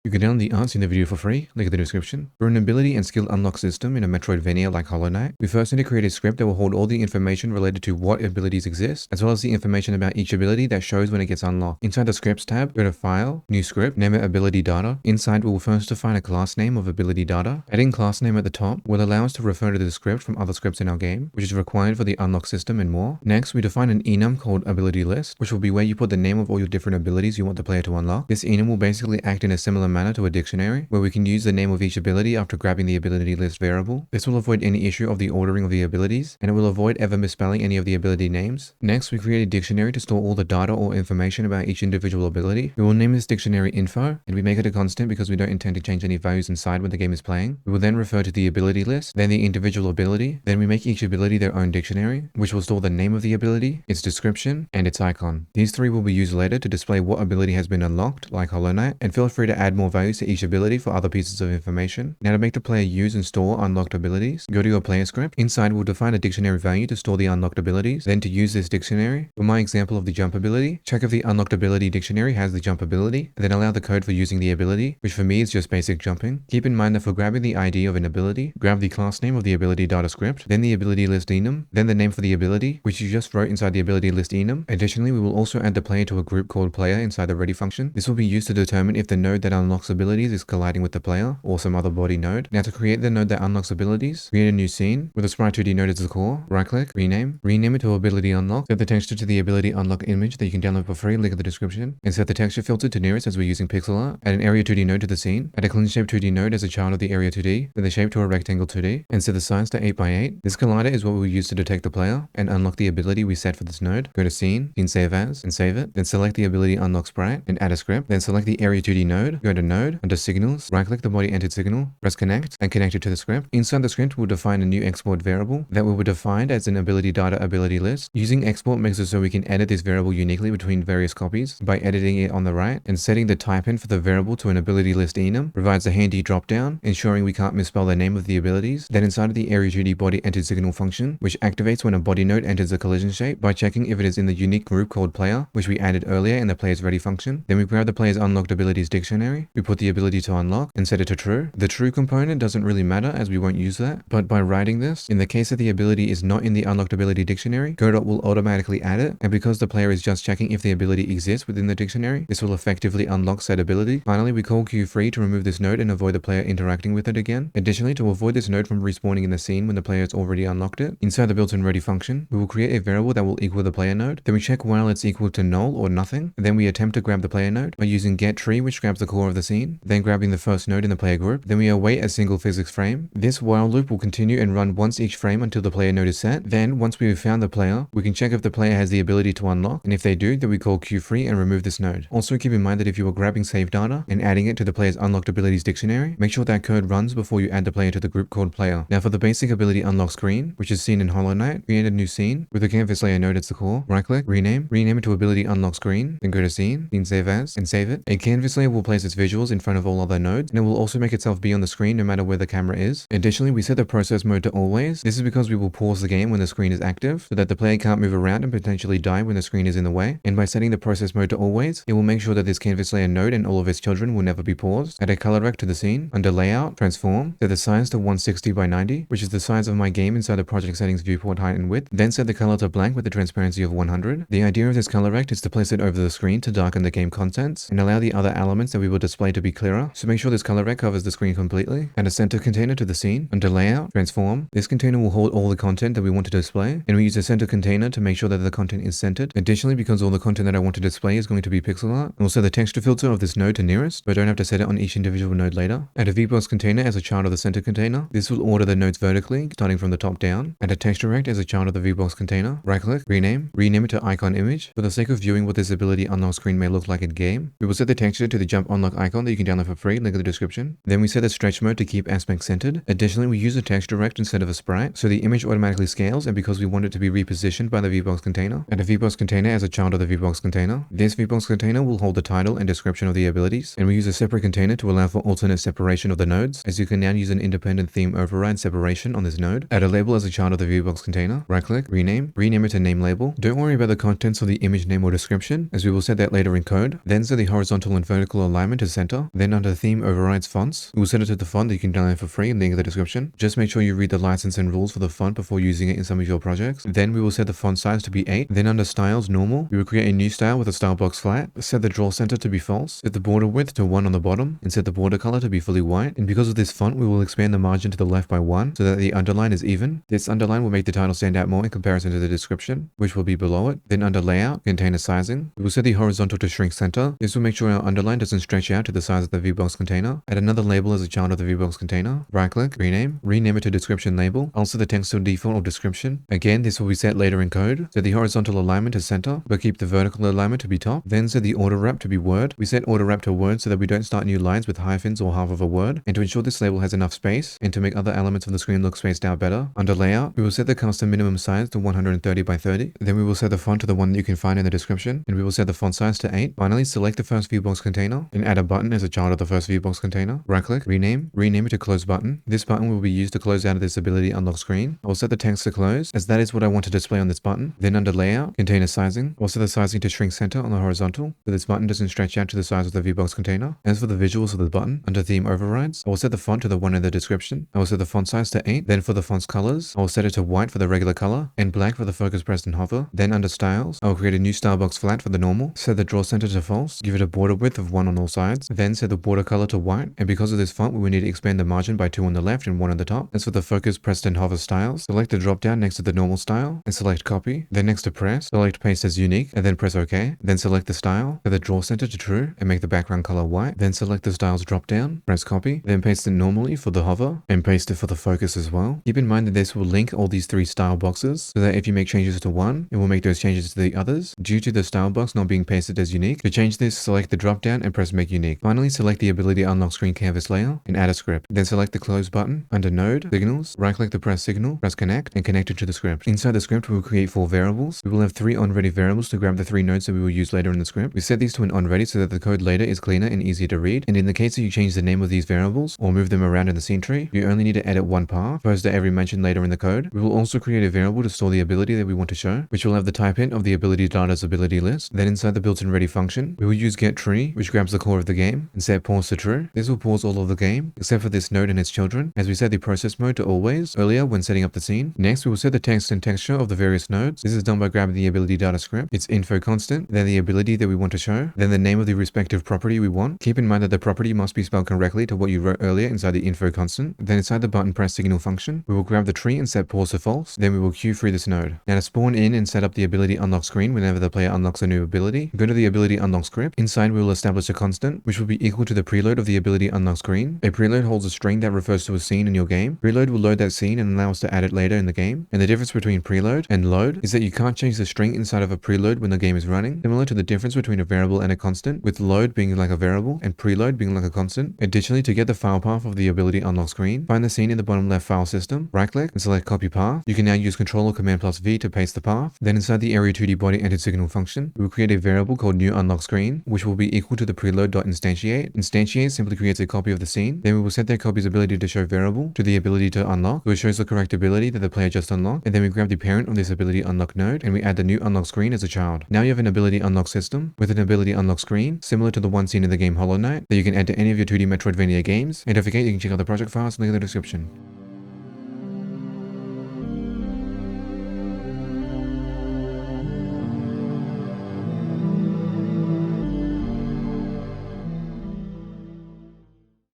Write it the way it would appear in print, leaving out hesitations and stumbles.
You can download the answer in the video for free, link in the description. For an ability and skill unlock system in a Metroidvania like Hollow Knight, we first need to create a script that will hold all the information related to what abilities exist, as well as the information about each ability that shows when it gets unlocked. Inside the scripts tab, go to File, New Script, name it Ability Data. Inside, we will first define a class name of Ability Data. Adding class name at the top will allow us to refer to the script from other scripts in our game, which is required for the unlock system and more. Next, we define an enum called Ability List, which will be where you put the name of all your different abilities you want the player to unlock. This enum will basically act in a similar manner to a dictionary, where we can use the name of each ability after grabbing the ability list variable. This will avoid any issue of the ordering of the abilities, and it will avoid ever misspelling any of the ability names. Next, we create a dictionary to store all the data or information about each individual ability. We will name this dictionary info, and we make it a constant because we don't intend to change any values inside when the game is playing. We will then refer to the ability list, then the individual ability. Then we make each ability their own dictionary, which will store the name of the ability, its description, and its icon. These three will be used later to display what ability has been unlocked, like Hollow Knight, and feel free to add more values to each ability for other pieces of information. Now, to make the player use and store unlocked abilities, go to your player script. Inside, we'll define a dictionary value to store the unlocked abilities. Then to use this dictionary, for my example of the jump ability, check if the unlocked ability dictionary has the jump ability, and then allow the code for using the ability, which for me is just basic jumping. Keep in mind that for grabbing the ID of an ability, grab the class name of the ability data script, then the ability list enum, then the name for the ability, which you just wrote inside the ability list enum. Additionally, we will also add the player to a group called player inside the ready function. This will be used to determine if the node that unlocks abilities is colliding with the player or some other body node. Now, to create the node that unlocks abilities, create a new scene with a sprite 2D node as the core, right click, rename it to ability unlock, set the texture to the ability unlock image that you can download for free, link in the description, and set the texture filter to nearest as we're using pixel art. Add an area 2D node to the scene, add a clean shape 2D node as a child of the area 2D, set the shape to a rectangle 2D, and set the size to 8x8. This collider is what we'll use to detect the player and unlock the ability we set for this node. Go to scene, then save as, and save it, then select the ability unlock sprite, and add a script, then select the area 2D node, go to node, under signals, right click the body entered signal, press connect, and connect it to the script. Inside the script, we'll define a new export variable that will be defined as an ability data ability list. Using export makes it so we can edit this variable uniquely between various copies by editing it on the right, and setting the type in for the variable to an ability list enum provides a handy drop down, ensuring we can't misspell the name of the abilities. Then inside of the area 2D body entered signal function, which activates when a body node enters a collision shape by checking if it is in the unique group called player, which we added earlier in the player's ready function. Then we grab the player's unlocked abilities dictionary, we put the ability to unlock and set it to true. The true component doesn't really matter as we won't use that, but by writing this, in the case that the ability is not in the unlocked ability dictionary, Godot will automatically add it, and because the player is just checking if the ability exists within the dictionary, this will effectively unlock said ability. Finally, we call queue_free to remove this node and avoid the player interacting with it again. Additionally, to avoid this node from respawning in the scene when the player has already unlocked it, inside the built-in ready function, we will create a variable that will equal the player node. Then we check while it's equal to null or nothing, and then we attempt to grab the player node by using getTree, which grabs the core of the scene, then grabbing the first node in the player group. Then we await a single physics frame. This while loop will continue and run once each frame until the player node is set. Then, once we've found the player, we can check if the player has the ability to unlock, and if they do, then we call queue_free and remove this node. Also keep in mind that if you are grabbing save data and adding it to the player's unlocked abilities dictionary, make sure that code runs before you add the player to the group called player. Now, for the basic ability unlock screen, which is seen in Hollow Knight, create a new scene with a canvas layer node as the core, right click, rename it to ability unlock screen, then go to scene, then save as, and save it. A canvas layer will place its visuals in front of all other nodes, and it will also make itself be on the screen no matter where the camera is. Additionally, we set the process mode to always. This is because we will pause the game when the screen is active, so that the player can't move around and potentially die when the screen is in the way. And by setting the process mode to always, it will make sure that this canvas layer node and all of its children will never be paused. Add a color rect to the scene. Under layout, transform, set the size to 160x90, which is the size of my game inside the project settings viewport height and width. Then set the color to blank with the transparency of 100. The idea of this color rect is to place it over the screen to darken the game contents and allow the other elements that we will display to be clearer. So make sure this color rect covers the screen completely. Add a center container to the scene. Under layout, transform. This container will hold all the content that we want to display, and we use a center container to make sure that the content is centered. Additionally, because all the content that I want to display is going to be pixel art, we'll set the texture filter of this node to nearest, but I don't have to set it on each individual node later. Add a VBox container as a child of the center container. This will order the nodes vertically, starting from the top down. Add a texture rect as a child of the VBox container. Right click, rename it to icon image. For the sake of viewing what this ability unlock screen may look like in game, we will set the texture to the jump unlock icon that you can download for free, link in the description. Then we set the stretch mode to keep aspect centered. Additionally, we use a texture rect instead of a sprite, so the image automatically scales, and because we want it to be repositioned by the VBox container, add a VBox container as a child of the VBox container. This VBox container will hold the title and description of the abilities, and we use a separate container to allow for alternate separation of the nodes, as you can now use an independent theme override separation on this node. Add a label as a child of the VBox container. Right click, rename it to name label. Don't worry about the contents of the image name or description, as we will set that later in code. Then set the horizontal and vertical alignment to center. Then under theme overrides fonts, we will set it to the font that you can download for free, link in the description. Just make sure you read the license and rules for the font before using it in some of your projects. Then we will set the font size to be 8. Then under styles normal, we will create a new style with a style box flat. Set the draw center to be false. Set the border width to 1 on the bottom and set the border color to be fully white. And because of this font, we will expand the margin to the left by 1 so that the underline is even. This underline will make the title stand out more in comparison to the description, which will be below it. Then under layout, container sizing, we will set the horizontal to shrink center. This will make sure our underline doesn't stretch out to the size of the VBox container. Add another label as a child of the VBox container. Right click, rename it to description label. Also the text to default or description. Again, this will be set later in code. Set the horizontal alignment to center, but keep the vertical alignment to be top. Then set the order wrap to be word. We set order wrap to word so that we don't start new lines with hyphens or half of a word. And to ensure this label has enough space, and to make other elements of the screen look spaced out better. Under layout, we will set the custom minimum size to 130 by 30. Then we will set the font to the one that you can find in the description, and we will set the font size to 8. Finally, select the first VBox container and add a button as a child of the first VBox container. Right click, rename it to close button. This button will be used to close out of this ability unlock screen. I will set the text to close, as that is what I want to display on this button. Then under layout, container sizing, I will set the sizing to shrink center on the horizontal, so this button doesn't stretch out to the size of the VBox container. As for the visuals of the button, under theme overrides, I will set the font to the one in the description. I will set the font size to 8. Then for the font's colors, I will set it to white for the regular color and black for the focus pressed and hover. Then under styles, I will create a new style box flat for the normal. Set the draw center to false. Give it a border width of 1 on all sides. Then set the border color to white. And because of this font, we will need to expand the margin by 2 on the left and 1 on the top. As for the focus pressed and hover styles, select the drop down next to the normal style and select copy. Then next to press, select paste as unique and then press OK. Then select the style, set the draw center to true and make the background color white. Then select the styles drop down, press copy, then paste it normally for the hover and paste it for the focus as well. Keep in mind that this will link all these 3 style boxes so that if you make changes to one, it will make those changes to the others due to the style box not being pasted as unique. To change this, select the drop down and press make unique. Finally, select the ability unlock screen canvas layer and add a script. Then select the close button under node, signals, right click the press signal, press connect and connect it to the script. Inside the script, we will create 4 variables. We will have 3 onReady variables to grab the 3 nodes that we will use later in the script. We set these to an onReady so that the code later is cleaner and easier to read. And in the case that you change the name of these variables or move them around in the scene tree, you only need to edit one path, opposed to every mention later in the code. We will also create a variable to store the ability that we want to show, which will have the type int of the ability data's ability list. Then inside the built-in ready function, we will use getTree, which grabs the core of the game, and set pause to true. This will pause all of the game, except for this node and its children, as we set the process mode to always earlier when setting up the scene. Next, we will set the text and texture of the various nodes. This is done by grabbing the ability data script, its info constant, then the ability that we want to show, then the name of the respective property we want. Keep in mind that the property must be spelled correctly to what you wrote earlier inside the info constant. Then inside the button press signal function, we will grab the tree and set pause to false. Then we will queue free this node. Now to spawn in and set up the ability unlock screen whenever the player unlocks a new ability, go to the ability unlock script. Inside we will establish a constant, which will be equal to the preload of the ability unlock screen. A preload holds a string that refers to a scene in your game. Preload will load that scene and allow us to add it later in the game. And the difference between preload and load is that you can't change the string inside of a preload when the game is running, similar to the difference between a variable and a constant, with load being like a variable and preload being like a constant. Additionally, to get the file path of the ability unlock screen, find the scene in the bottom left file system, right click and select copy path. You can now use Ctrl or Command plus V to paste the path. Then inside the area 2D body entered signal function, we will create a variable called new unlock screen, which will be equal to the preload.instantiate. Instantiate simply creates a copy of the scene. Then we will set that copy's ability to show variable to the ability to unlock, which shows the correct ability that the player just unlocked. And then we grab the parent of this ability unlock node and we add the new unlock screen as a child. Now you have an ability unlock system with an ability unlock screen similar to the one seen in the game Hollow Knight that you can add to any of your 2D Metroidvania games. And don't forget, you can check out the project files, link in the description.